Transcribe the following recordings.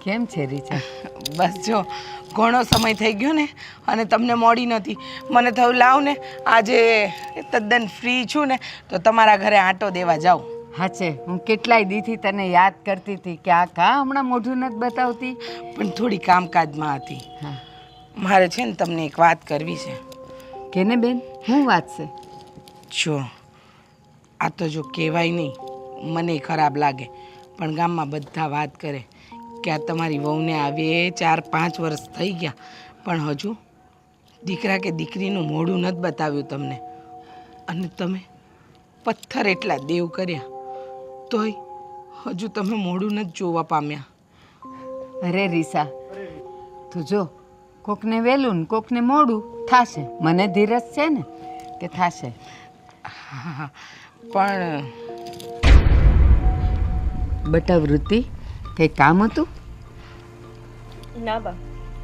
કેમ છે રીચા? બસ જો ઘણો સમય થઈ ગયો ને અને તમને મળી નથી. મને થયું લાવ ને આજે તદ્દન ફ્રી છું ને તો તમારા ઘરે આંટો દેવા જાઉં. હા છે, હું કેટલાય દીથી તને યાદ કરતી હતી કે આ કા હમણાં મોઢું નથી બતાવતી. પણ થોડી કામકાજમાં હતી. હા મારે છે ને તમને એક વાત કરવી છે. કેને બેન, શું વાત છે? જો આ તો જો કહેવાય નહીં, મને ખરાબ લાગે, પણ ગામમાં બધા વાત કરે કે આ તમારી વહુને આવીએ 4-5 વર્ષ થઈ ગયા પણ હજુ દીકરા કે દીકરીનું મોઢું નથી બતાવ્યું તમને. અને તમે પથ્થર એટલા દેવ કર્યા તોય હજુ તમે મોઢું નથી જોવા પામ્યા. અરે રીસા, તું જો, કોકને વહેલું ને કોકને મોડું થાશે. મને ધીરજ છે ને કે થાશે. હા પણ બટા વૃત્તિ, કંઈ કામ હતું? ના બા,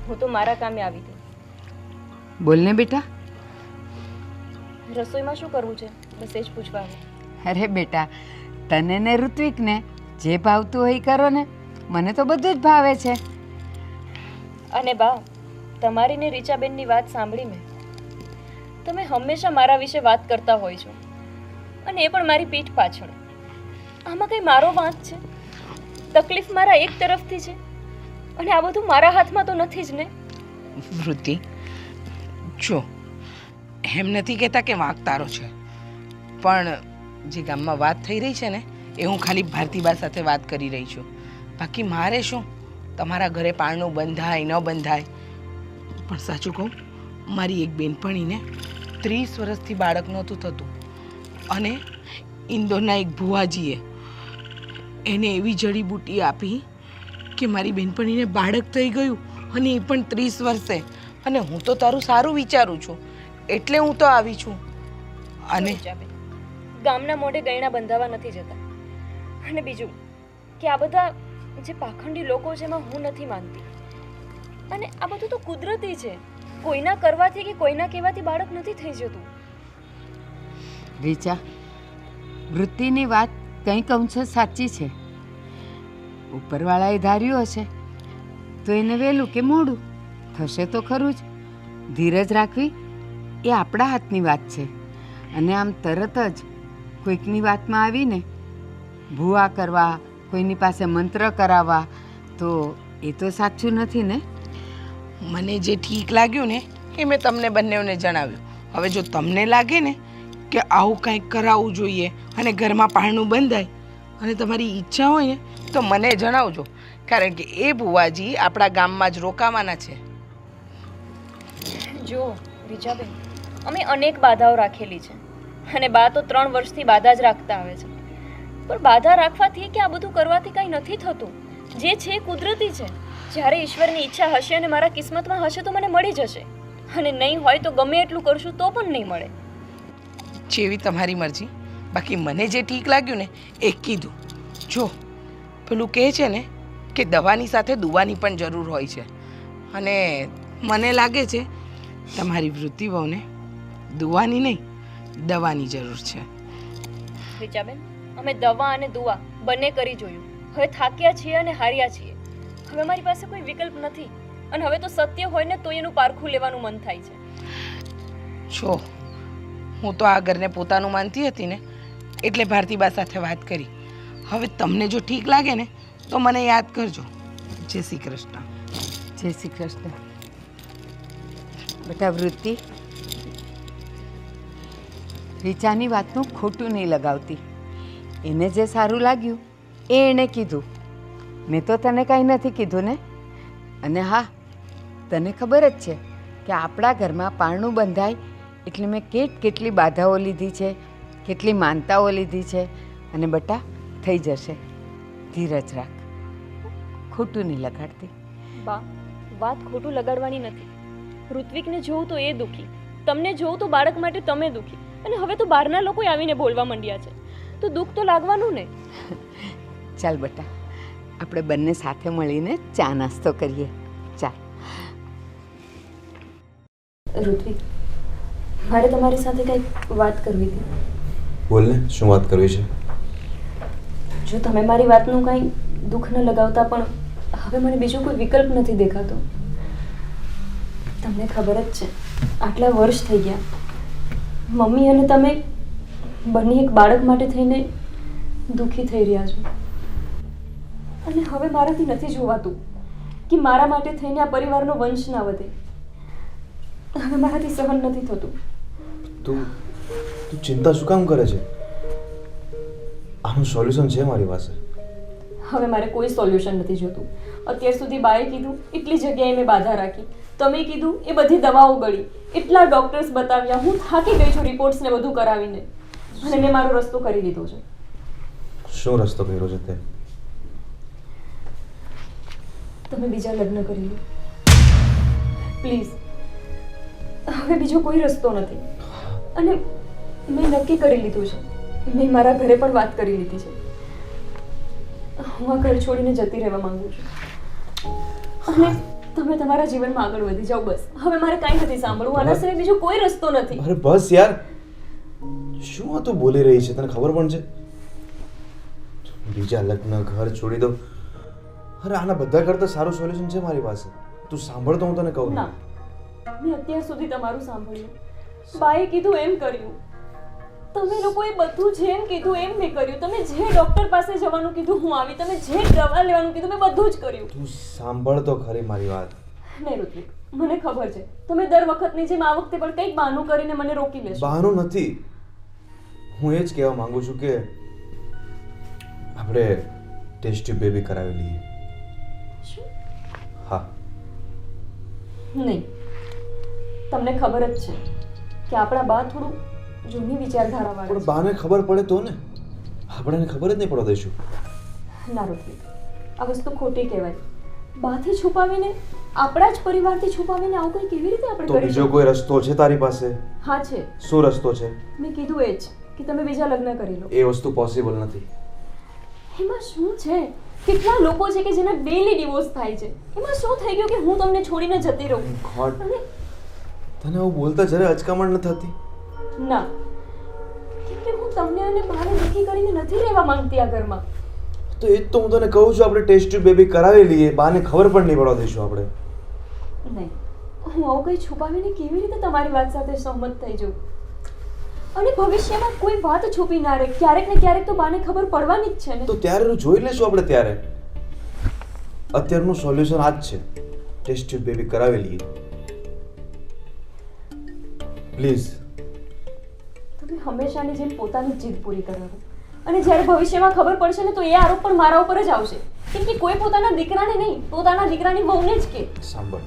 હું તો મારા કામે આવી હતી. બોલને બેટા. રસોઈમાં શું કરવું છે બસ એ જ પૂછવા આવી. અરે બેટા, તને ને ઋત્વિકને જે ભાવતું હોય એ કરો ને. મને તો બધું જ ભાવે છે. અને બા, તમારી ને રીચાબેનની વાત સાંભળી મેં. તમે હંમેશા મારા વિશે વાત કરતા હોય છો, અને એ પણ મારી પીઠ પાછળ. આમાં કઈ મારો વાંક છે? તકલીફ મારા એક તરફથી છે, અને આ બધું મારા હાથમાં તો નથી જ ને. વૃત્તિ, જો એમ નથી કહેતા કે વાંક તારો છે, પણ જે ગામમાં વાત થઈ રહી છે ને એ હું ખાલી ભારતીબા સાથે વાત કરી રહી છું. બાકી મારે શું, તમારા ઘરે પારણું બંધાય ન બંધાય. પણ સાચું કહું, મારી એક બેનપણીને 30 વર્ષથી બાળક નહોતું થતું, અને ઇન્દોરના એક ભુવાજીએ એને એવી જડીબુટી આપી કે મારી બેનપણીને બાળક થઈ ગયું, અને એ પણ 30 વર્ષે. અને હું તો તારું સારું વિચારું છું એટલે હું તો આવી છું. અને રીચાબેન, ગામના મોઢે ગયણા બંધાવા નથી જતા. અને બીજું કે આ બધા જે પાખંડી લોકો છે એમાં હું નથી માનતી. અને આ બધું તો કુદરતી છે. કોઈના કરવાથી કે કોઈના કહેવાથી બાળક નથી થઈ જતું. રીચા, વૃત્તિની વાત કંઈક અંશે સાચી છે. ઉપરવાળાએ ધાર્યું હશે તો એને વહેલું કે મોડું થશે તો ખરું જ. ધીરજ રાખવી એ આપણા હાથની વાત છે. અને આમ તરત જ કોઈકની વાતમાં આવીને ભૂવા કરવા, કોઈની પાસે મંત્ર કરાવવા, તો એ તો સાચું નથી ને. મને જે ઠીક લાગ્યું ને એ મેં તમને બંનેઓને જણાવ્યું. હવે જો તમને લાગે ને કે આવું કંઈક કરાવવું જોઈએ અને ઘરમાં પારણું બંધાય અને તમારી ઈચ્છા હોય ને તો મને જણાવજો, કારણ કે એ ભુવાજી આપણા ગામમાં જ રોકાવાના છે. જો રીચાબેન, અમે અનેક બાધાઓ રાખેલી છે, અને બા તો 3 વર્ષથી બાધા જ રાખતા આવે છે. પણ બાધા રાખવાથી કે આ બધું કરવાથી કંઈ નથી થતું. જે છે એ કુદરતી છે. જ્યારે ઈશ્વરની ઈચ્છા હશે અને મારા કિસ્મતમાં હશે તો મને મળી જશે, અને નહીં હોય તો ગમે એટલું કરશું તો પણ નહીં મળે. જેવી તમારી મરજી. બાકી મને જે ઠીક લાગ્યું ને એ કીધું. જો પેલું કહે છે ને કે દવાની સાથે દુવાની પણ જરૂર હોય છે, અને મને લાગે છે તમારી વૃત્તિ વહુને દુવાની નહીં દવાની જરૂર છે. રીચાબેન, અમે દવા અને દુવા બંને કરી જોયું. હવે થાક્યા છીએ અને હાર્યા છીએ. હવે મારી પાસે કોઈ વિકલ્પ નથી, અને હવે તો સત્ય હોય ને તો એનું પારખું લેવાનું મન થાય છે. જો હું તો આ ઘરને પોતાનું માનતી હતી ને એટલે ભારતીબા સાથે વાત કરી. હવે તમને જો ઠીક લાગે ને તો મને યાદ કરજો. જય શ્રી કૃષ્ણ. જય શ્રી કૃષ્ણ. બેટા વૃત્તિ, રીચાની વાતનું ખોટું નહીં લગાવતી. એને જે સારું લાગ્યું એ એણે કીધું. મેં તો તને કાંઈ નથી કીધું ને. અને હા, તને ખબર જ છે કે આપણા ઘરમાં પારણું બંધાય એટલે મેં કેટલી બાધાઓ લીધી છે, કેટલી માનતાઓ લીધી છે. અને બટા, થઈ જશે. ધીરજ રાખ, ખોટું નહીં લગાડતી. બા, વાત ખોટું લગાડવાની નથી. ઋત્વિકને જોઉં તો એ દુઃખી, તમને જોઉં તો બાળક માટે તમે દુઃખી, અને હવે તો બહારના લોકો આવીને બોલવા માંડ્યા છે, તો દુઃખ તો લાગવાનું ને. ચાલ બટા, આપણે બંને સાથે મળીને ચા નાસ્તો કરીએ. ચાલ. ઋત્વિક, મારે તમારી સાથે કંઈક વાત કરવી હતી. બોલ ને, શું વાત કરવી છે? જો તમે મારી વાતનું કંઈ દુઃખ ન લગાવતા પણ હવે મને બીજો કોઈ વિકલ્પ નથી દેખાતો. તમને ખબર જ છે, આટલા વર્ષ થઈ ગયા મમ્મી અને તમે બંને એક બાળક માટે થઈને દુઃખી થઈ રહ્યા છો. અને હવે મારાથી નથી જોવાતું કે મારા માટે થઈને આ પરિવારનો વંશ ના વધે. હવે મારાથી સહન નથી થતું. તું ચિંતા શું કામ કરે છે? આનું સોલ્યુશન છે મારી પાસે. હવે મારે કોઈ સોલ્યુશન નથી જોતું. અત્યાર સુધી બાએ કીધું એટલી જગ્યાએ મેં બાધા રાખી, તમે કીધું એ બધી દવાઓ ગળી, એટલા ડોક્ટર્સ બતાવ્યા, હું થાકી ગઈ છું રિપોર્ટ્સ ને બધું કરાવીને, અને મેં મારો રસ્તો કરી લીધો છે. શું રસ્તો કર્યો છે તે? તમે બીજા લગ્ન કરી લો પ્લીઝ. હવે બીજો કોઈ રસ્તો નથી. અને મેં નક્કી કરી લીધું છે, મેં મારા ઘરે પણ વાત કરી લીધી છે. હું આ ઘર છોડીને જતી રહેવા માંગુ છું. અને તમે તમારા જીવનમાં આગળ વધી જાઓ બસ. હવે મારે કાંઈ નથી સાંભળવું. આના સિવાય બીજો કોઈ રસ્તો નથી. અરે બસ યાર, શું આ તું બોલી રહી છે? તને ખબર પણ છે બીજા લગ્ન, ઘર છોડી દો? અરે આના બધા કરતા સારું સોલ્યુશન છે મારી પાસે. તું સાંભળ તો હું તને કહું. ના, મેં અત્યાર સુધી તમારું સાંભળ્યું. બાએ કીધું એમ કર્યું. તમે લોકોએ બધું જેમ કીધું એમ મેં કર્યું. તમે જે ડોક્ટર પાસે જવાનું કીધું હું આવી, તમે જે દવા લેવાનું કીધું મેં બધું જ કર્યું. તું સાંભળ તો ખરી મારી વાત. નહીં ઋત્વિક, મને ખબર છે તમે દર વખતની જેમ આ વખતે પણ કંઈક બહાનું કરીને મને રોકી લેશો. બહાનું નથી, હું એ જ કહેવા માંગુ છું કે આપણે ટેસ્ટ ટ્યુબ બેબી કરાવી લઈએ. શું? હા. નહીં, તમને ખબર જ છે કે આપણા બા થોડું જૂની વિચારધારાવાળા પણ છે. બાને ખબર પડે તો ને, આપણને ખબર જ નહીં પડવા દઈશું. ના ઋત્વિક, આ વસ્તુ ખોટી કહેવાય. બાથી છુપાવીને, આપણા જ પરિવારથી છુપાવીને આવું કંઈ કેવી રીતે આપણે તો કરી બીજો શકીએ? કોઈ રસ્તો છે તારી પાસે? હા છે. શું રસ્તો છે? મેં કીધું એ જ કે તમે બીજા લગ્ન કરી લો. એ વસ્તુ પોસિબલ નથી. એમાં શું છે? કેટલા લોકો છે કે જેના ડેલી ડિવોર્સ થાય છે. એમાં શું થઈ ગયું કે હું તમને છોડીને જતી રહું? ગોડ, અને તને આવું બોલતા જરા અચકામણ ન થતી? ના, કેમ કે હું તમને અને બાને દુઃખી કરીને નથી રહેવા માંગતી આ ઘરમાં. તો એ જ તો હું તને કહું છું, આપણે ટેસ્ટ ટ્યુબ બેબી કરાવી લઈએ. બાને ખબર પણ નહીં પડવા દઈશું આપણે. નહીં, હું આવું કંઈ છુપાવીને કેવી રીતે તમારી વાત સાથે સહમત થઈ જાઉં? અને ભવિષ્યમાં કોઈ વાત છુપી ના રહે. ક્યારેક ને ક્યારેક તો બાને ખબર પડવાની જ છે ને. તો ત્યારે જોઈ લેશું આપણે. ત્યારે અત્યારનું સોલ્યુશન આ જ છે, ટેસ્ટ ટ્યુબ બેબી કરાવી લઈએ પ્લીઝ. તમે હંમેશાની જેમ પોતાની જીદ પૂરી કરાવો, અને જ્યારે ભવિષ્યમાં ખબર પડશે ને તો એ આરોપ પણ મારા ઉપર જ આવશે. કેમ કે કોઈ પોતાના દીકરાને નહીં, પોતાના દીકરાની વહુને જ કે. સાંભળ,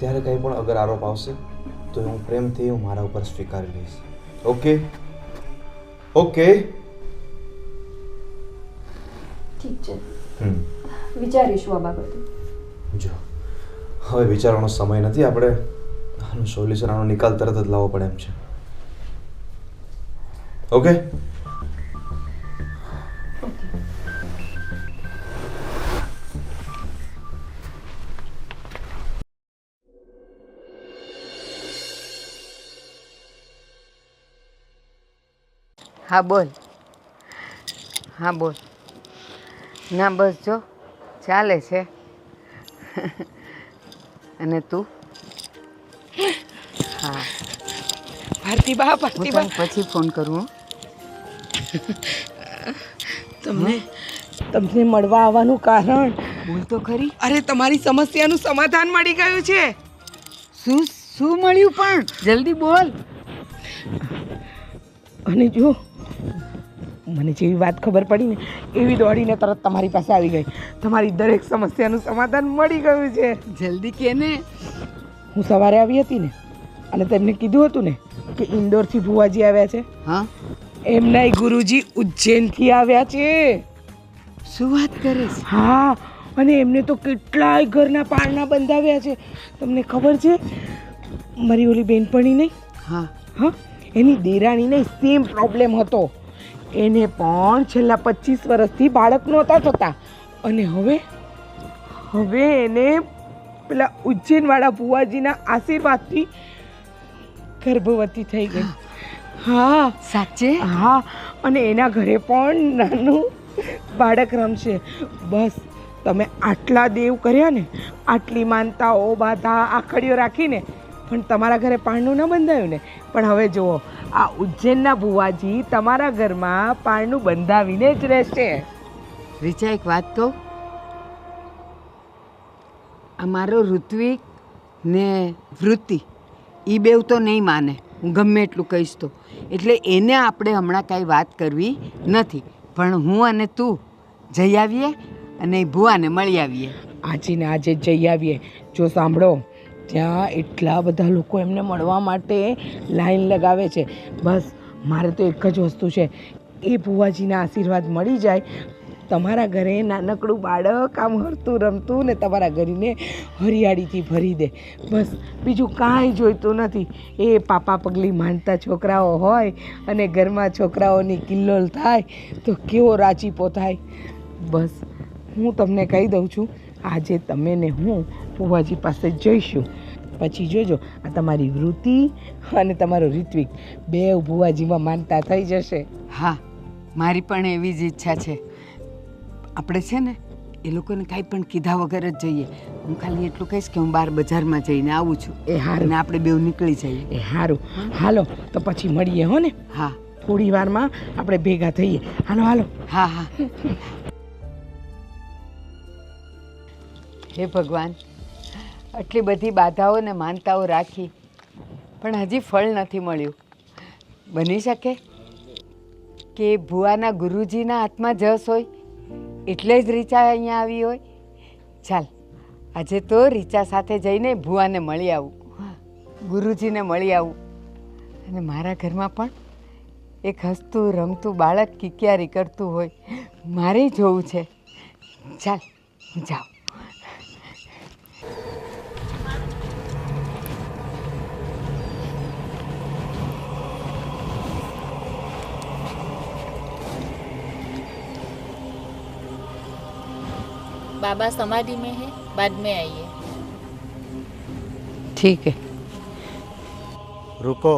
ત્યારે કંઈ પણ અગર આરોપ આવશે તો હું પ્રેમથી મારા ઉપર સ્વીકારી લઈશ. ઓકે? ઓકે? ઠીક છે, વિચારીશું આ બાબતે. જો હવે વિચારવાનો સમય નથી. આપણે આનું સોલ્યુશન, આનો નિકાલ તરત જ લાવવો પડે એમ છે. ઓકે? ઓકે. હા બોલ. હા બોલ. ના બસ જો ચાલે છે. અને તું? હા, ભારતીબા, હું ભારતીબા, તને પછી ફોન કરું. હો. તમને મળવા આવવાનું કારણ? બોલ તો ખરી. અરે તમારી સમસ્યાનું સમાધાન મળી ગયું છે. શું શું મળ્યું પણ? જલ્દી બોલ. અને જો મને જેવી વાત ખબર પડી ને એવી દોડીને તરત તમારી પાસે આવી ગઈ. તમારી દરેક સમસ્યાનું સમાધાન મળી ગયું છે. જલ્દી કે ને. હું સવારે આવી હતી ને, અને તેમને કીધું હતું ને કે ઇન્દોરથી ભુવાજી આવ્યા છે. હા, એમના ગુરુજી ઉજ્જૈનથી આવ્યા છે. શું વાત કરે છે? હા, અને એમને તો કેટલાય ઘરના પારણા બંધાવ્યા છે. તમને ખબર છે મારી ઓલી બેનપણી નહીં? હા હા, એની દેરાણીને સેમ પ્રોબ્લેમ હતો. એને પણ છેલ્લા 25 વર્ષથી બાળક નહોતા થતા, અને હવે એને પેલા ઉજ્જૈનવાળા ભુવાજીના આશીર્વાદથી ગર્ભવતી થઈ ગઈ. હા સાચે? હા, અને એના ઘરે પણ નાનું બાળક રમશે. બસ તમે આટલા દેવ કર્યા ને, આટલી માનતાઓ બાધા આખડીઓ રાખીને, પણ તમારા ઘરે પારણું ન બંધાયું ને. પણ હવે જુઓ, આ ઉજ્જૈનના ભુવાજી તમારા ઘરમાં પારણું બંધાવીને જ રહેશે. રીચા, એક વાત કહું, અમારો ઋત્વિક ને વૃત્તિ એ બેવ તો નહીં માને, હું ગમે એટલું કહીશ તો. એટલે એને આપણે હમણાં કાંઈ વાત કરવી નથી, પણ હું અને તું જઈ આવીએ અને એ ભુવાને મળી આવીએ. આજે ને આજે જ જઈ આવીએ. જો સાંભળો, ત્યાં એટલા બધા લોકો એમને મળવા માટે લાઈન લગાવે છે. બસ મારે તો એક જ વસ્તુ છે, એ ભુવાજીના આશીર્વાદ મળી જાય, તમારા ઘરે નાનકડું બાળક આમ હરતું રમતું ને તમારા ઘરને હરિયાળીથી ભરી દે. બસ બીજું કાંઈ જોઈતું નથી. એ પાપા પગલી માનતા છોકરાઓ હોય અને ઘરમાં છોકરાઓની કિલ્લોલ થાય તો કેવો રાજીપો થાય. બસ હું તમને કહી દઉં છું, આજે તમે ને હું ભુવાજી પાસે જઈશું. પછી જોજો, આ તમારી વૃત્તિ અને તમારો ઋત્વિક બે ભુવાજીમાં માનતા થઈ જશે. હા, મારી પણ એવી જ ઈચ્છા છે. આપણે છે ને એ લોકોને કાંઈ પણ કીધા વગર જ જઈએ. હું ખાલી એટલું કહીશ કે હું બહાર બજારમાં જઈને આવું છું. એ હારું. અને આપણે બેવ નીકળી જઈએ. એ સારું. હાલો તો પછી મળીએ હો ને. હા, થોડી વારમાં આપણે ભેગા થઈએ. હાલો હાલો. હા હા. હે ભગવાન, આટલી બધી બાધાઓ ને માનતાઓ રાખી પણ હજી ફળ નથી મળ્યું. બની શકે કે ભુવાના ગુરુજીના હાથમાં જસ હોય એટલે જ રીચા અહીંયા આવી હોય. ચાલ, આજે તો રીચા સાથે જઈને ભુવાને મળી આવું, ગુરુજીને મળી આવું, અને મારા ઘરમાં પણ એક હસતું રમતું બાળક કિકિયારી કરતું હોય, મારે જોવું છે. ચાલ, જાઓ. बाबा समाधि में है, बाद में आइए। ठीक है. रुको,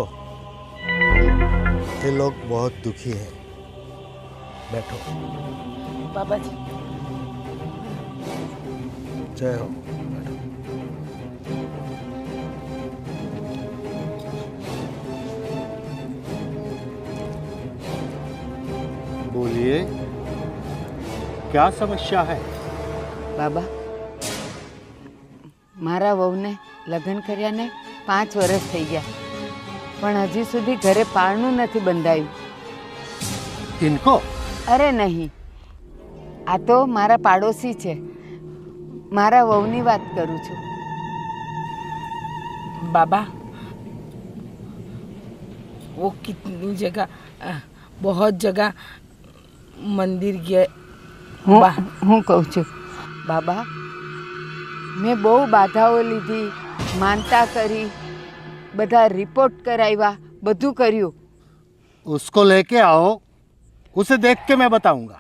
ये लोग बहुत दुखी हैं। बैठो। बाबा जी, जय हो। बैठो। बोलिए, क्या समस्या है? બાબા, મારા વહુને લગ્ન કર્યાને 5 વર્ષ થઈ ગયા, પણ હજી સુધી ઘરે પારણું નથી બંધાયું. इनको? અરે નહીં, આ તો મારા પાડોશી છે. મારા વહુની વાત કરું છું. बाबा वो कितनी जगह बहुत जगह मंदिर गए. હું કહું છું બાબા, મેં બહુ બાધાઓ લીધી, માનતા કરી, બધા રિપોર્ટ કરાવ્યા, બધું કર્યું. उसको लेके आओ, उसे देख के मैं बताऊंगा.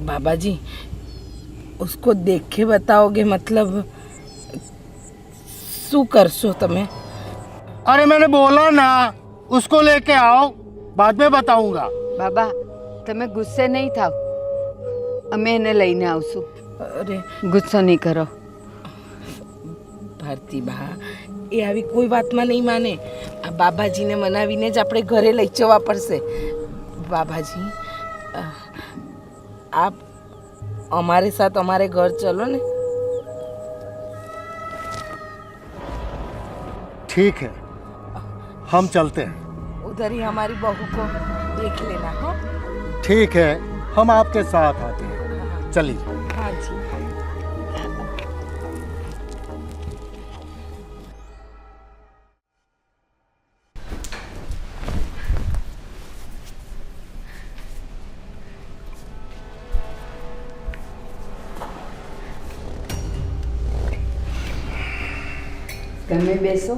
बाबा जी, उसको देख के बताओगे मतलब શું કરશો તમે? अरे मैंने बोला ना, उसको लेके आओ, बाद में बताऊंगा. બાબા, તમે ગુસ્સે નહીં થાવ, અમે એને લઈને આવશું. અરે ગુસ્સો નહીં કરો. ભારતી બા, એ આવી કોઈ વાતમાં નહીં માને. આ બાબાજીને મનાવીને જ આપણે ઘરે લઈ જવા પડશે. બાબાજી, આપ અમારે સાથ અમારે ઘર ચલો ને. ठीक है, हम चलते हैं. उधर ही हमारी बहू को देख लेना. हो ठीक है, हम आपके साथ आते हैं. चलिए. हाँ जी. તમે બેસો,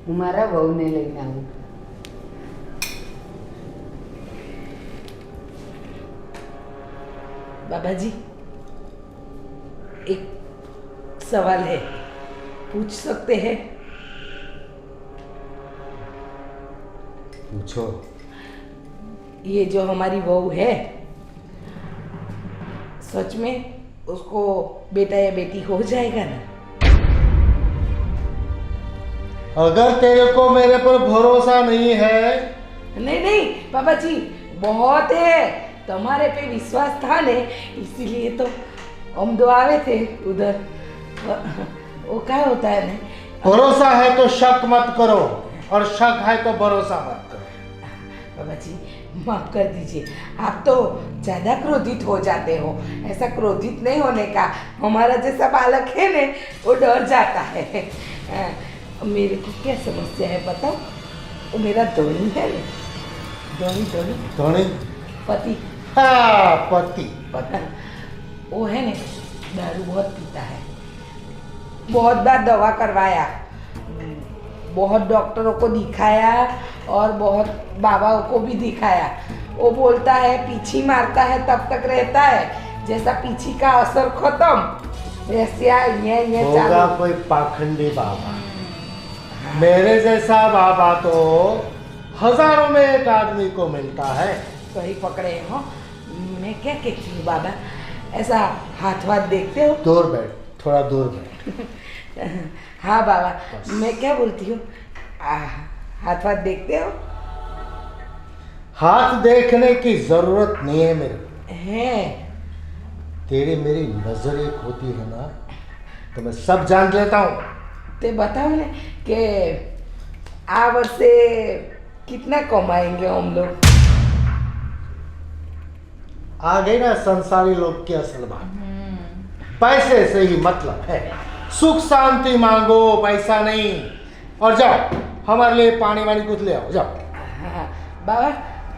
હું મારા વહુને લઈને આવું. बाबा जी, एक सवाल है, पूछ सकते हैं? पूछो. ये जो हमारी बहू है, सच में उसको बेटा या बेटी हो जाएगा ना? अगर तेरे को मेरे पर भरोसा नहीं है नहीं नहीं पापा जी, बहुत है, तुम्हारे पे विश्वास था ने, इसीलिए तो हम दो आवे थे उधर। वो क्या होता है ना, भरोसा है तो शक मत करो और शक है तो भरोसा मत करो। बाबा जी माफ कर दीजिए, आप तो ज़्यादा क्रोधित हो जाते हो। ऐसा क्रोधित नहीं होने का, हमारा जैसा बालक है ने वो डर जाता है। मेरे को क्या समस्या है बताओ? वो मेरा धोनी है ना, धोनी धोनी धोनी? पति। हाँ, पति। पता वो है ना, दारू बहुत पीता है, बहुत बार दवा करवाया, बहुत डॉक्टरों को दिखाया और बहुत बाबाओं को भी दिखाया। वो बोलता है पीछी मारता है तब तक रहता है, जैसा पीछी का असर खत्म वैसे ये होगा चालू। कोई पाखंडी बाबा। मेरे जैसा बाबा तो हजारों में एक आदमी को मिलता है। सही पकड़े हो। मैं क्या कहती हूँ बाबा, ऐसा हाथ वाथ देखते हो? दूर बैठ, थोड़ा दूर बैठ। हाँ बाबा, मैं क्या बोलती हूँ, हाथ वाथ देखते हो? हाथ देखने की जरूरत नहीं है मेरे को। है तेरी मेरी नजर एक होती है ना, तो मैं सब जान लेता हूँ। ते बताओ ना कि आ वर्षे कितना कमाएंगे हम लोग? आ गई ना संसारी लोग की असल बात। पैसे से ही मतलब है, सुख शांति मांगो, पैसा नहीं। और जाओ हमारे लिए पानी वानी कुछ ले आओ, जाओ। हाँ बाबा,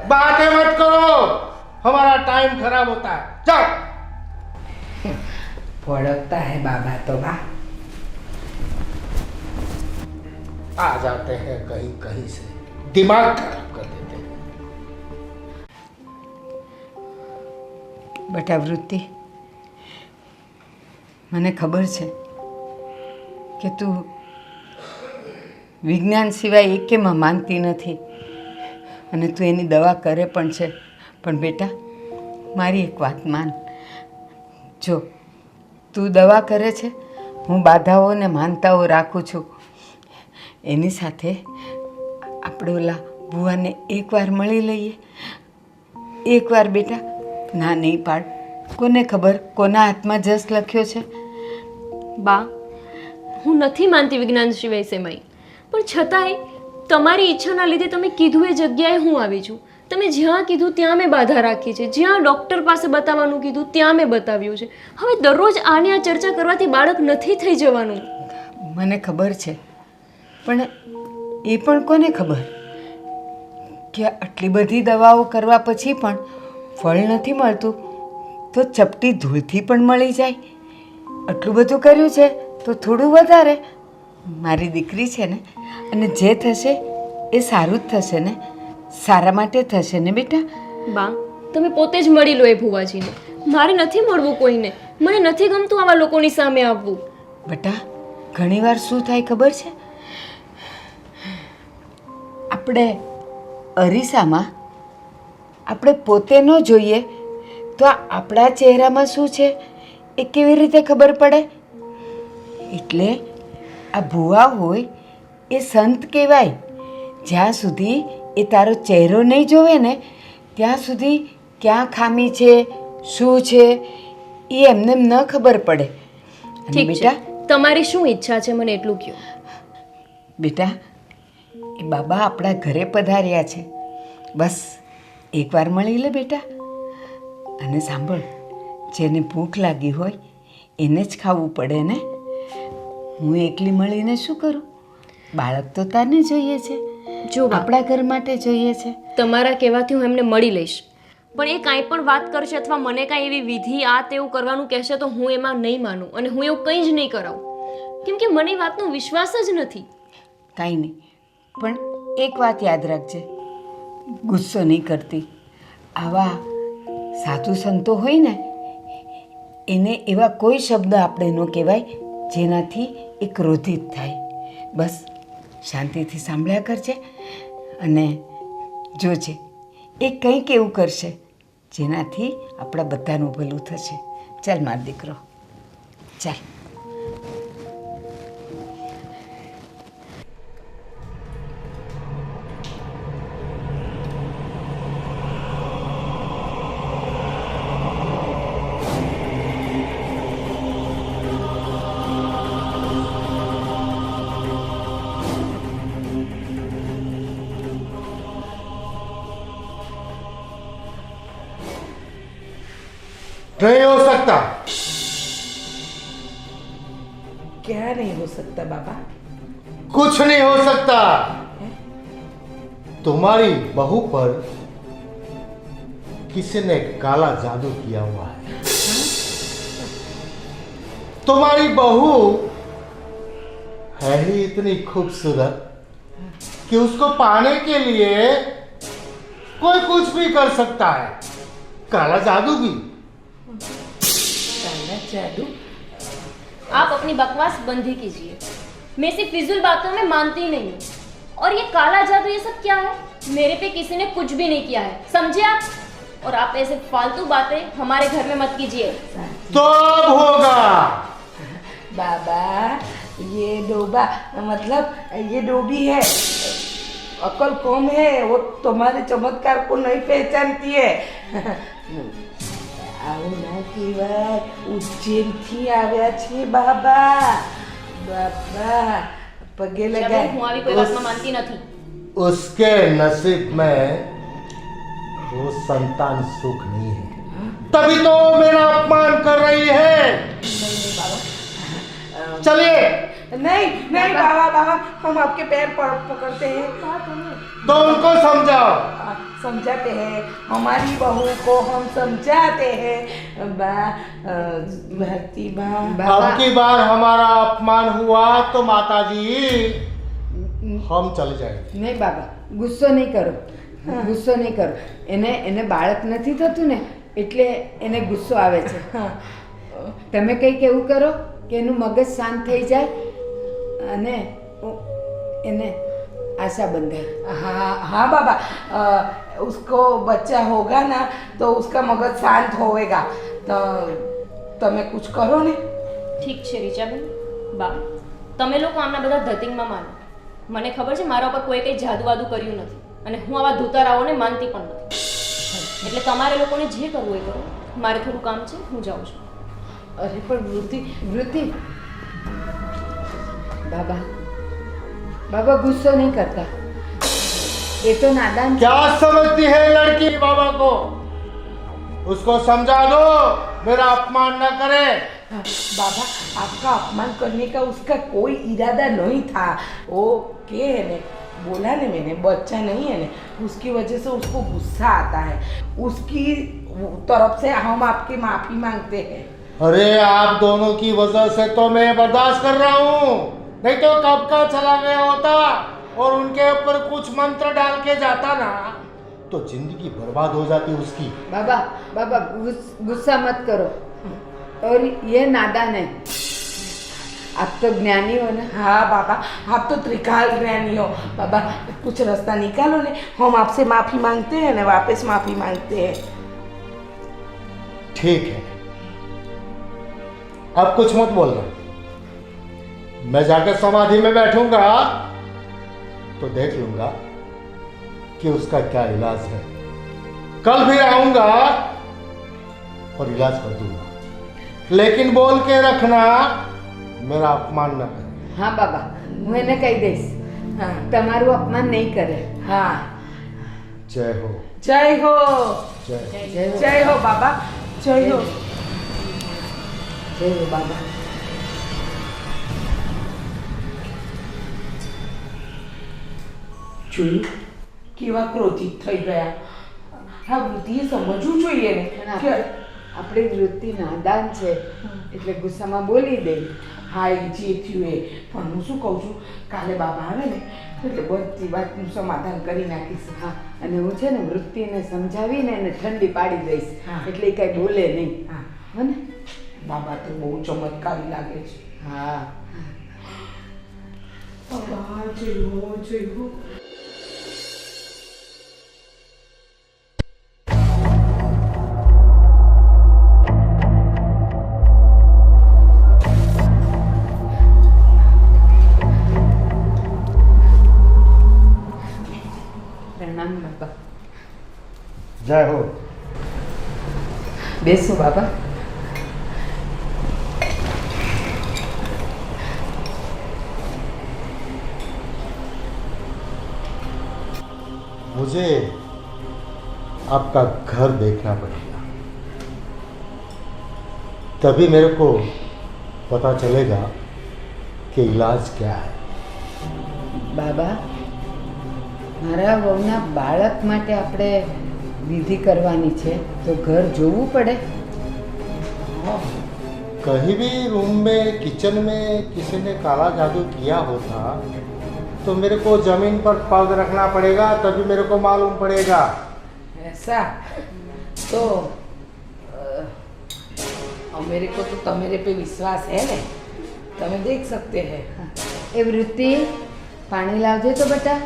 बातें मत करो, हमारा टाइम खराब होता है, जाओ। फड़कता है बाबा तो बा। आ जाते हैं कहीं कहीं से, दिमाग खराब कर देते हैं। બેટા વૃત્તિ, મને ખબર છે કે તું વિજ્ઞાન સિવાય એકેમાં માનતી નથી અને તું એની દવા કરે પણ છે, પણ બેટા મારી એક વાત માન. જો તું દવા કરે છે, હું બાધાઓ ને માનતાઓ રાખું છું, એની સાથે આપણે ઓલા ભુવાને એકવાર મળી લઈએ. એકવાર બેટા, ના નહીં પાડ. કોને ખબર કોના હાથમાં જસ લખ્યો છે? બા, હું નથી માનતી વિજ્ઞાન સિવાય સેમાઈ, પણ છતાંય તમારી ઈચ્છાના લીધે તમે કીધું એ જગ્યાએ હું આવી છું. તમે જ્યાં કીધું ત્યાં મેં બાધા રાખી છે, જ્યાં ડૉક્ટર પાસે બતાવવાનું કીધું ત્યાં મેં બતાવ્યું છે. હવે દરરોજ આને આ ચર્ચા કરવાથી બાળક નથી થઈ જવાનું. મને ખબર છે, પણ એ પણ કોને ખબર કે આટલી બધી દવાઓ કરવા પછી પણ ફળ નથી મળતું તો ચપટી ધૂળથી પણ મળી જાય. આટલું બધું કર્યું છે તો થોડું વધારે. મારી દીકરી છે ને, અને જે થશે એ સારું જ થશે ને, સારા માટે થશે ને બેટા. બા, તમે પોતે જ મળી લો એ ભુવાજીને. મારે નથી મળવું કોઈને. મને નથી ગમતું આવા લોકોની સામે આવવું. બેટા, ઘણીવાર શું થાય ખબર છે? આપણે અરીસામાં આપણે પોતે ન જોઈએ તો આપણા ચહેરામાં શું છે એ કેવી રીતે ખબર પડે? એટલે આ ભુવા હોય એ સંત કહેવાય. જ્યાં સુધી એ તારો ચહેરો નહીં જોવે ને ત્યાં સુધી ક્યાં ખામી છે, શું છે એ એમને ન ખબર પડે. અને ઠીક છે, બેટા, તમારી શું ઈચ્છા છે મને એટલું કહો. બેટા, એ બાબા આપણા ઘરે પધાર્યા છે, બસ એકવાર મળી લે બેટા. અને સાંભળ, જેને ભૂખ લાગી હોય એને જ ખાવું પડે ને. હું એકલી મળીને શું કરું? બાળક તો તારને જોઈએ છે, જો બા, આપણા ઘર માટે જોઈએ છે. તમારા કહેવાથી હું એમને મળી લઈશ, પણ એ કાંઈ પણ વાત કરશે અથવા મને કાંઈ એવી વિધિ આ તેવું કરવાનું કહેશે તો હું એમાં નહીં માનું, અને હું એવું કંઈ જ નહીં કરાવું, કેમ કે મને એ વાતનો વિશ્વાસ જ નથી. કાંઈ નહીં, પણ એક વાત યાદ રાખજે, ગુસ્સો નહીં કરતી. આવા સાધુ સંતો હોય ને એને એવા કોઈ શબ્દ આપણે ન કહેવાય જેનાથી એ ક્રોધિત થાય. બસ શાંતિથી સાંભળ્યા કરજે અને જોજે એ કંઈક એવું કરશે જેનાથી આપણા બધાનું ભલું થશે. ચાલ માર દીકરો ચાલ. नहीं हो सकता. क्या नहीं हो सकता बाबा? कुछ नहीं हो सकता. तुम्हारी बहू पर किसी ने काला जादू किया हुआ है. तुम्हारी बहू है ही इतनी खूबसूरत कि उसको पाने के लिए कोई कुछ भी कर सकता है. काला जादू भी. काला जादू? आप अपनी बकवास बंद ही कीजिए. मैं सिर्फ फिजूल बातों में मानती नहीं हूँ. और ये काला जादू ये सब क्या है? मेरे पे किसी ने कुछ भी नहीं किया है, समझे आप? और आप ऐसे फालतू बातें हमारे घर में मत कीजिए. तो अब होगा. बाबा ये डोबा मतलब ये डोबी है, अकल कम है, वो तुम्हारे चमत्कार को नहीं पहचानती है. આવું કહેવાય, ઉજ્જૈનથી આવ્યા છે બાબા. બાબા પગે હું લગાય. આવી કોઈ વાતમાં માનતી નથી. उसके नसीब में वो संतान सुख नहीं है, तभी तो मेरा अपमान कर रही है. चलिए. नहीं नहीं बाबा बाबा, हम आपके पैर पकड़ते हैं. तो उनको समझाओ. समझाते हैं, हमारी बहू को हम समझाते हैं. भारती बा अब की बार हमारा अपमान हुआ तो माताजी हम चले जाएंगे. નહીં બાબા, ગુસ્સો નહીં કરો, ગુસ્સો નહીં કરો. એને બાળક નથી થતું ને એટલે એને ગુસ્સો આવે છે. તમે કંઈક એવું કરો કે એનું મગજ શાંત થઈ જાય અને એને आशा बंधाई. हाँ हाँ बाबा, उसको बच्चा होगा ना तो उसका मगज शांत होएगा. तो તમે कुछ કરો ને. ઠીક છે રીચાબેન. બા, તમે લોકો આમના બધા ધતિંગમાં માનો. મને ખબર છે મારા ઉપર કોઈ કંઈ જાદુ વાદુ કર્યું નથી અને હું આવા ધૂતારાઓને માનતી પણ નથી. એટલે તમારે લોકોને જે કરવું એ કરો. મારે થોડું કામ છે, હું જાઉં છું. અરે પણ वृत्ति बाबा बाबा गुस्सा नहीं करता, ये तो नादान. क्या समझती है लड़की बाबा को? उसको समझा दो मेरा अपमान न करे. बाबा आपका अपमान करने का उसका कोई इरादा नहीं था. वो के है ने बोला ने मैंने, बच्चा नहीं है ने, उसकी वजह से उसको गुस्सा आता है. उसकी तरफ से हम आपकी माफी मांगते हैं. अरे आप दोनों की वजह से तो मैं बर्दाश्त कर रहा हूँ, नहीं तो कब का चला गया होता और उनके ऊपर कुछ मंत्र डाल के जाता ना तो जिंदगी बर्बाद हो जाती उसकी. बाबा बाबा गुस्सा मत करो. और ये नादान है. आप तो ज्ञानी हो ना. हाँ बाबा, आप तो त्रिकाल ज्ञानी हो. बाबा कुछ रास्ता निकालो ने, हम आपसे माफी मांगते हैं ना, वापस माफी मांगते हैं. ठीक है, अब कुछ मत बोलना. मैं जाकर समाधि में बैठूंगा तो देख लूंगा कि उसका क्या इलाज है. कल भी आऊंगा और इलाज कर दूंगा, लेकिन बोल के रखना मेरा अपमान न करे. हाँ बाबा, હું એને કહી દઈશ. हाँ તમારું અપમાન નહીં કરે. हाँ. जय हो. जय हो. जय. जय हो बाबा, जय हो. જય હો બાબા. જોયું કેવા ક્રોધિત થઈ ગયા. હા વૃદ્ધિએ સમજવું જોઈએ ને પણ કે આપણી વૃત્તિ નાદાન છે એટલે ગુસ્સામાં બોલી દે. હા એ જે થયું એ, પણ હું શું કહું છું, કાલે બાબા આવે ને એટલે બધી વાતનું સમાધાન કરી નાખીશ. હા, અને હું છે ને વૃત્તિને સમજાવીને એને ઠંડી પાડી દઈશ. હા. એટલે એ કાંઈ બોલે નહીં. હા હો ને. બાબા તો બહુ ચમત્કારી લાગે છે. હા. બાબા જય હો. जय हो। બેસો બાબા. मुझे आपका घर देखना पड़ेगा, तभी मेरे को पता चलेगा कि इलाज क्या है। બાબા, મારા વહુના બાળક માટે આપણે વિધિ કરવાની છે તો ઘર જોવું પડે. कहीं भी रूम में, किचन में किसी ने काला जादू किया होता तो मेरे को जमीन पर पग रखना पड़ेगा, तभी मेरे को मालूम पड़ेगा। ऐसा तो मेरे को तो मेरे पे विश्वास है ना, તમે देख सकते हैं. એ વૃત્તિ, પાણી લાવજે તો બેટા.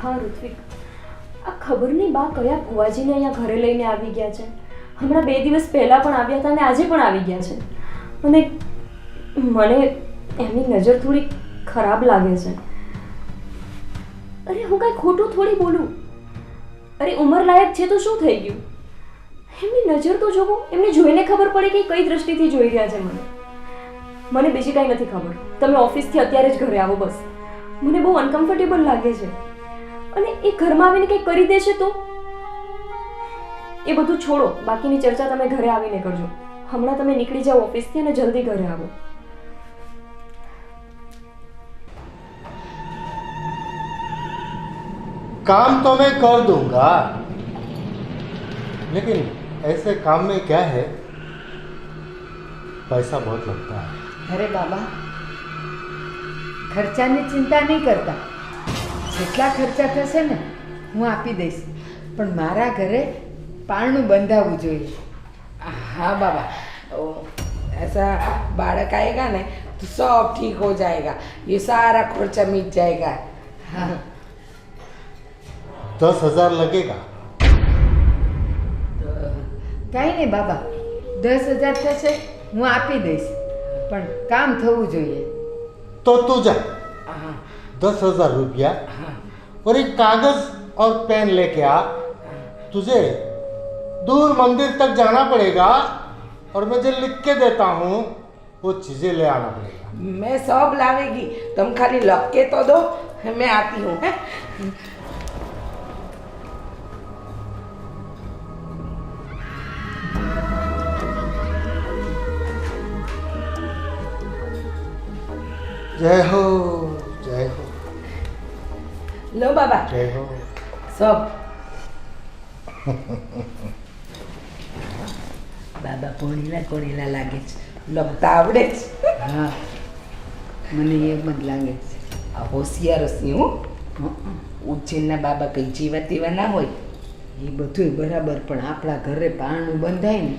હા ઋત્વિક, આ ખબર નહીં બા કયા ભુવાજીને અહીંયા ઘરે લઈને આવી ગયા છે. હમણાં 2 દિવસ પહેલાં પણ આવ્યા હતા અને આજે પણ આવી ગયા છે. અને મને એમની નજર થોડી ખરાબ લાગે છે. અરે હું કાંઈ ખોટું થોડી બોલું. અરે ઉંમર લાયક છે તો શું થઈ ગયું? એમની નજર તો જોવો, એમને જોઈને ખબર પડે કે કઈ દ્રષ્ટિથી જોઈ રહ્યા છે મને. મને બીજી કાંઈ નથી ખબર. તમે ઓફિસથી અત્યારે જ ઘરે આવો બસ. મને બહુ અનકમ્ફર્ટેબલ લાગે છે. અને એ ઘરમાં આવીને કંઈક કરી દેશે તો? એ બધું છોડો, બાકીની ચર્ચા તમે ઘરે આવીને કરજો. હમણાં તમે નીકળી જાઓ ઓફિસથી અને જલ્દી ઘરે આવો. काम तो मैं कर दूंगा, लेकिन ऐसे काम में क्या है, पैसा बहुत लगता है. અરે બાબા, ખર્ચાની ચિંતા નહીં કરતા. જેટલા ખર્ચા થશે ને હું આપી દઈશ, પણ મારા ઘરે પારણું બંધાવવું જોઈએ. हाँ बाबा, ऐसा बालक आएगा ना तो सब ठीक हो जाएगा, ये सारा खर्चा मिट जाएगा. હા, 10,000 लगेगा. કાંઈ નહીં બાબા, 10,000 થશે હું આપી દઈશ, પણ કામ થવું જોઈએ. तो तू जा, हाँ 10,000 रुपया हाँ और एक कागज और पेन लेके आ. तुझे दूर मंदिर तक जाना पड़ेगा और मैं जो लिख के देता हूँ वो चीजें ले आना पड़ेगा. मैं सब लावेगी, तुम खाली लग के तो दो, मैं आती हूँ. हैं? जय हो, जय हो, लो बाबा जय हो. सब. બાબા કોણીલા કોણીલા લાગે છે, લગતા આવડે છે. હા, મને એમ જ લાગે છે. આ હોશિયાર હસી હું. હં. ઉજ્જૈનના બાબા કઈ જીવા તેવા ના હોય. એ બધું બરાબર, પણ આપણા ઘરે પારણું બંધાય ને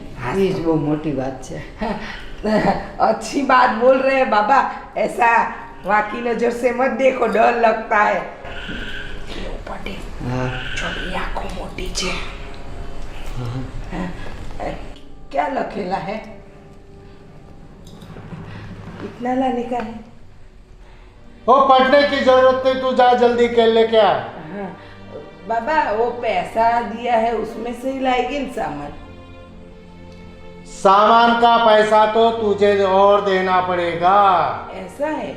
એ જ બહુ મોટી વાત છે. अच्छी बात बोल रहे हैं बाबा, ऐसा वाकी नजर से मत देखो, डर लगता है. पटेल હા छोटी आंखों मोटी છે. હા, क्या लखेला है? इतना लाने का है? वो पढ़ने की जरूरत नहीं, तू जा जल्दी के लेके आ. हाँ बाबा, वो पैसा दिया है उसमें से ही लाएगी न सामान. सामान का पैसा तो तुझे और देना पड़ेगा. ऐसा है?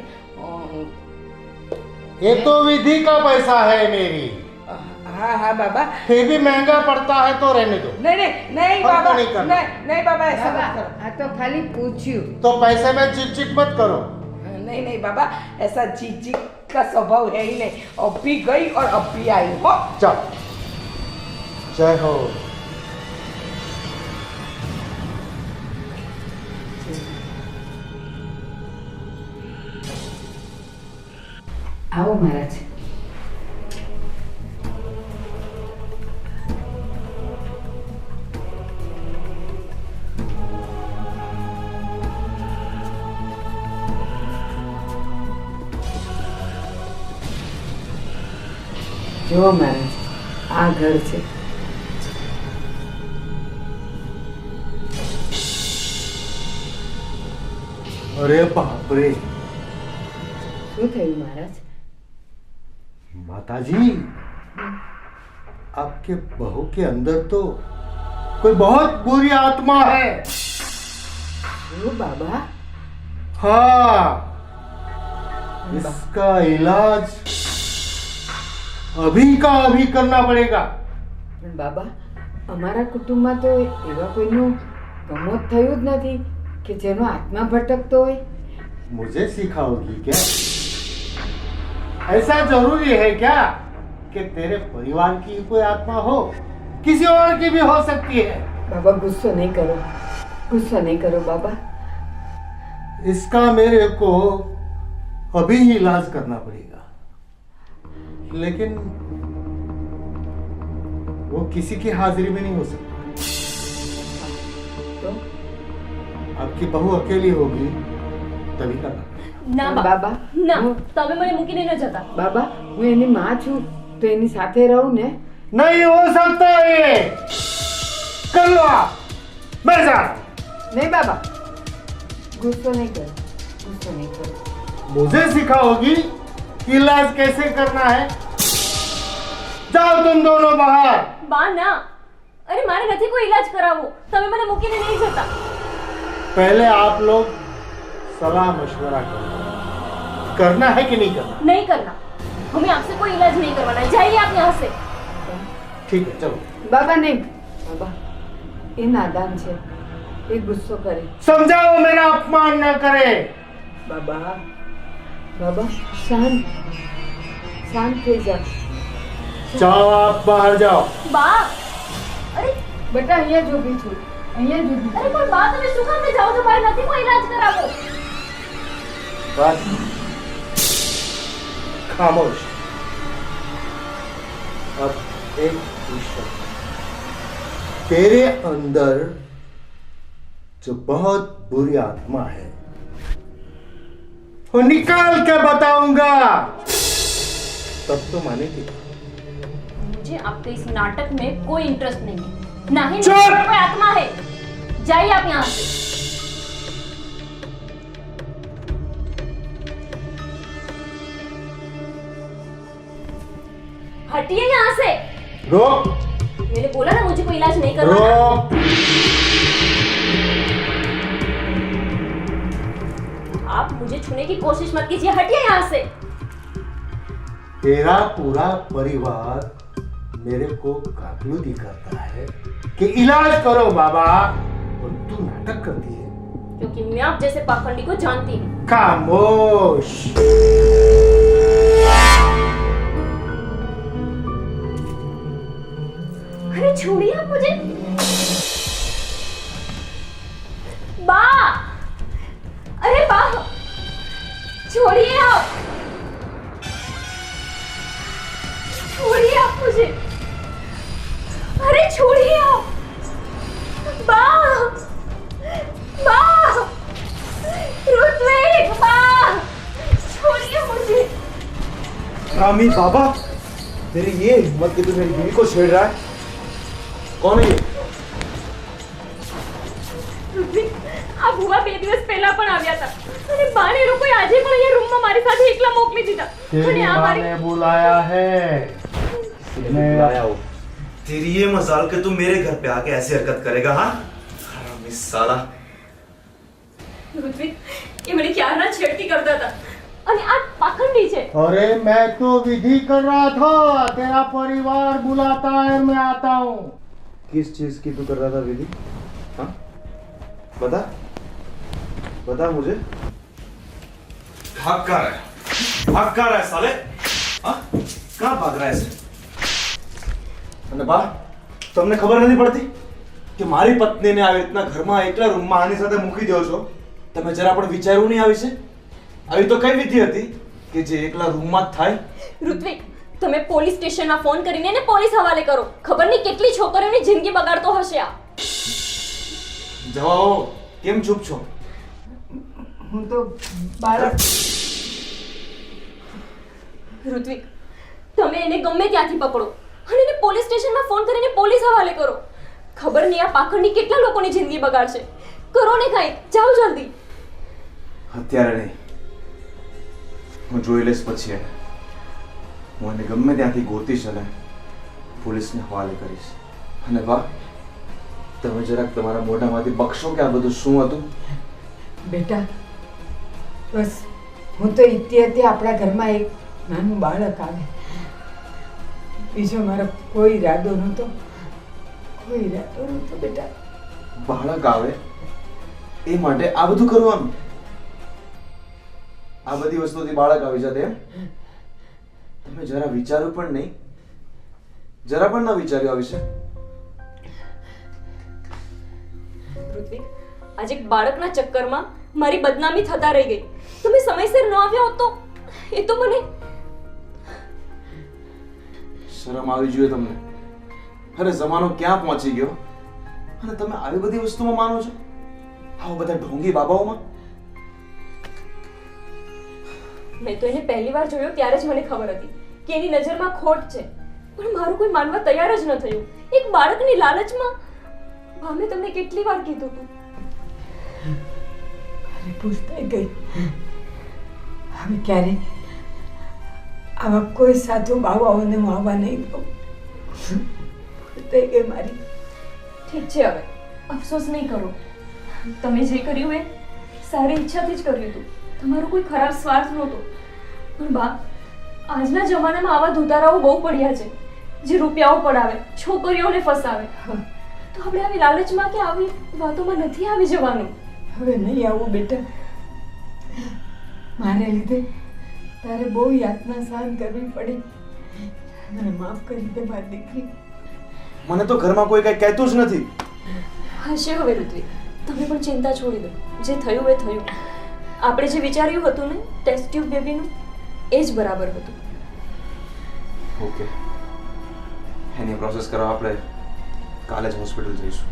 ये तो विधि का पैसा है मेरी. हाँ हाँ बाबा. फिर भी महंगा पड़ता है तो रहने दो. नहीं नहीं नहीं हमको बाबा, नहीं करना. नहीं बाबा, ऐसा मत બાબા, करो. આ તો ખાલી પૂછ્યું. तो पैसे में चिट चिट मत करो. नहीं नहीं बाबा, ऐसा जीजी का स्वभाव है ही नहीं. अब भी गई और अब भी आई हो. चल, जय हो. આવો મહારાજ. જુઓ મહારાજ, આ ઘર છે. अरे बाप रे શું થયું મહારાજ? माताजी आपके बहू के अंदर तो कोई बहुत बुरी आत्मा है. શું બાબા? हाँ, इसका इलाज अभी का अभी करना पड़ेगा. પણ બાબા, અમારા કુટુંબમાં તો એવા કોઈનું કમોત થયું જ નથી કે જેનો આત્મા ભટકતો હોય. मुझे सिखाओगी क्या? ऐसा जरूरी है क्या कि तेरे परिवार की कोई आत्मा हो? किसी और की भी हो सकती है. बाबा गुस्सा नहीं करो, गुस्सा नहीं करो बाबा. इसका मेरे को अभी ही इलाज करना पड़ेगा, लेकिन वो किसी की हाजिरी में नहीं हो सकता. तो आपकी बहू अकेली होगी तभी करना. ના બા બાબા, ના હું- તમે મને મૂકીને ન જતા. બાબા, હું એની માં છું તો એની સાથે રહું ને. नहीं हो सकता ये. कर लो आप, मैं जा रहा हूं. નહીં બાબા, ગુસ્સો નહીં કરો, ગુસ્સો નહીં કરો. मुझे सिखाओगी कि इलाज कैसे करना है. जाओ तुम दोनों बाहर. બા ના, અરે મારે નથી કોઈ ઈલાજ કરાવવો. તમે મને મૂકીને નહીં જતા. पहले आप लोग सलाह मशवरा करो, करना है कि नहीं करना. नहीं करना. हमें आपसे कोई इलाज नहीं करवाना है. जाइए आप यहाँ से. ठीक है चलो. બાબા નહીં, બાબા એ નાદાન છે, એ ગુસ્સો કરે. समझाओ मेरा अपमान न करे. બાબા, બાબા શાંત શાંત થઈ જાઓ. जाओ आप बाहर जाओ. બા, અરે બેટા અહીંયા જ ઊભી છું, અહીંયા જ ઊભી છું. અરે પણ બા તમે શું કામ જાઓ છો? મારે નથી કોઈ ઇલાજ કરાવવો. बस खामोश. अब एक विषय, तेरे अंदर जो बहुत बुरी आत्मा है वो निकाल के बताऊंगा, तब तो मानेगी. मुझे आपके इस नाटक में कोई इंटरेस्ट नहीं है. ना ही चुप! मेरे कोई आत्मा है. जाइए आप यहाँ से. हटिए यहाँ से. रोक मैंने बोला ना मुझे कोई इलाज नहीं करना. रोक. आप मुझे छूने की कोशिश मत कीजिए. हटिए यहाँ से. तेरा पूरा परिवार मेरे को गाफिलती करता है कि इलाज करो बाबा, और तू नाटक करती है. क्योंकि मैं आप जैसे पाखंडी को जानती हूँ. खामोश. अरे छोड़िए आप मुझे. बा, अरे बा, छोड़िए आप. छोड़िए आप मुझे. अरे छोड़िए आप. बा, बा, ऋत्विक, बा, छोड़िए मुझे. रामी बाबा, तेरी ये हिम्मत कि तू मेरी बीवी को छेड़ रहा है? कौन है ये? ઋત્વિક, આ ભુવા 2 દિવસ પહેલા પણ આવ્યા હતા અને બાને લોકોએ આજે પણ અહીંયા રૂમમાં મારી સાથે એકલા મોકલી દીધા. અને तेरी આ माँ મારી ने बुलाया है. मैं आया हूँ. तेरी ये मजाल कि तू मेरे घर पे आके ऐसी हरकत करेगा? हाँ हरामी साला. ઋત્વિક, એ મને ક્યારના છેડતી કરતા હતા અને આ પાખંડી છે. अरे मैं तो विधि कर रहा था, तेरा परिवार बुलाता है, मैं आता हूँ. किस चीज की तू कर रहा था विधि? हाँ बता, बता मुझे. भाग कर रहा है, भाग कर रहा है साले. हाँ कहाँ भाग रहा है ऐसे? અને બા, તમને ખબર નથી પડતી કે મારી પત્નીને આવી રીતના ઘરમાં એકલા રૂમમાં આની સાથે મૂકી દો છો? તમે જરા પણ વિચાર્યું નહીં આ વિશે? આવી તો કઈ વિધિ હતી કે જે એકલા રૂમમાં જ થાય? ઋત્વિક, તમે પોલીસ સ્ટેશનમાં ફોન કરીને એને પોલીસ હવાલે કરો. ખબર નહીં કેટલી છોકરીઓની જિંદગી બગાડતો હશે આ. જવાઓ, કેમ ચૂપ છો? હું તો બાળક. ઋત્વિક, તમે એને ગમે ત્યાંથી પકડો અને એને પોલીસ સ્ટેશનમાં ફોન કરીને પોલીસ હવાલે કરો. ખબર નહીં આ પાખંડી કેટલા લોકોની જિંદગી બગાડશે. કરો ને કંઈક, જાઓ જલ્દી. અત્યારે નહીં, હું જોઈ લઈશ પછી એને. હું એને ગમે ત્યાંથી ગોતીશ અને પોલીસને હવાલે કરીશ. અને બા, તમે જરાક તમારા મોઢામાંથી બક્ષો કે આ બધું શું હતું? બેટા, બસ હું તો ઈચ્છતી હતી આપણા ઘરમાં એક નાનું બાળક આવે. બીજો મારો કોઈ ઈરાદો નહોતો, કોઈ ઈરાદો નહોતો બેટા. બાળક આવે એ માટે આ બધું કરવાનું? આ બધી વસ્તુથી બાળક આવી જશે એમ? તમે જરા વિચાર્યું પણ નહીં? જરા પણ ના વિચાર્યું આ વિશે? ઋત્વિક, આજે એક બાળકના ચક્કરમાં મારી બદનામી થતા રહી ગઈ. તમે સમયસર ન આવ્યા હોત તો એ તો મને. શરમ આવી જોઈએ તમને. અરે જમાનો ક્યાં પહોંચી ગયો અને તમે આવી બધી વસ્તુમાં માનો છો? આવા બધા ઢોંગી બાબાઓમાં? મેં તો એને પહેલી વાર જોયો ત્યારે જ મને ખબર હતી કે એની નજરમાં ખોટ છે, પણ મારું કોઈ માનવા તૈયાર જ ન થયું. એક બાળકની લાલચમાં. મેં તમને કેટલી વાર કીધું હતું. અરે પૂછતાઈ ગઈ. હવે ક્યારે આવા કોઈ સાધુ બાવાઓને હું આવવા નહીં દઉં. પૂછતાઈ ગઈ મારી. ઠીક છે, હવે અફસોસ નહીં કરો. તમે જે કર્યું એ સારી ઈચ્છાથી જ કર્યું હતું. તમારો કોઈ ખરાબ સ્વાર્થ નહોતો. પણ બા, આજના જમાનામાં આવા ધુતારાઓ બહુ પડ્યા છે જે રૂપિયાઓ પડાવે, છોકરીઓને ફસાવે. તો આપણે આવી લાલચમાં કે આવી વાતોમાં નથી આવી જવાનું. હવે નહીં આવું બેટા. મારે લીધે તારે બહુ યાતના સહન કરવી પડી. મને માફ કરી દે મારી દીકરી. મને તો ઘરમાં કોઈ કઈ કહેતું જ નથી. હશે હવે ઋત્વિક, તમે પણ ચિંતા છોડી દો. જે થયું એ થયું. આપણે જે વિચાર્યું હતું ને ટેસ્ટ ટ્યુબ બેબીનું, એ જ બરાબર હતું. ઓકે, એની પ્રોસેસ કરવા આપણે કાલે જ હોસ્પિટલ જઈશું.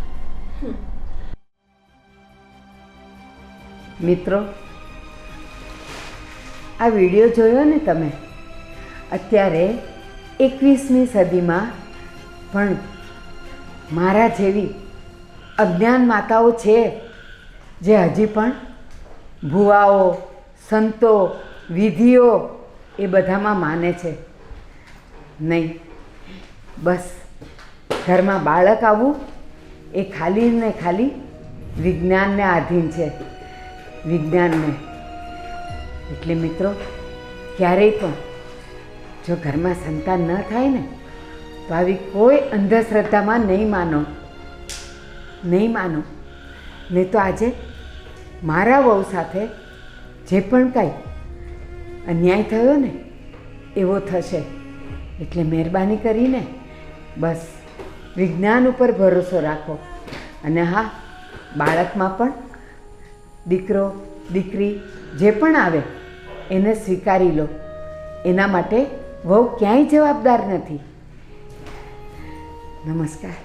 મિત્રો, આ વિડીયો જોયો ને તમે? અત્યારે 21મી સદીમાં પણ મારા જેવી અજ્ઞાન માતાઓ છે જે હજી પણ ભુવાઓ, સંતો, વિધિઓ એ બધામાં માને છે. નહીં, બસ ઘરમાં બાળક આવવું એ ખાલી ને ખાલી વિજ્ઞાનને આધીન છે. વિજ્ઞાનને. એટલે મિત્રો, ક્યારેય પણ જો ઘરમાં સંતાન ન થાય ને તો આવી કોઈ અંધશ્રદ્ધામાં નહીં માનો. નહીં માનો. નહીં તો આજે મારા વહુ સાથે જે પણ કાંઈ અન્યાય થયો ને એવો થશે. એટલે મહેરબાની કરીને બસ વિજ્ઞાન ઉપર ભરોસો રાખો. અને હા, બાળકમાં પણ દીકરો દીકરી જે પણ આવે એને સ્વીકારી લો. એના માટે વહુ ક્યાંય જવાબદાર નથી. નમસ્કાર.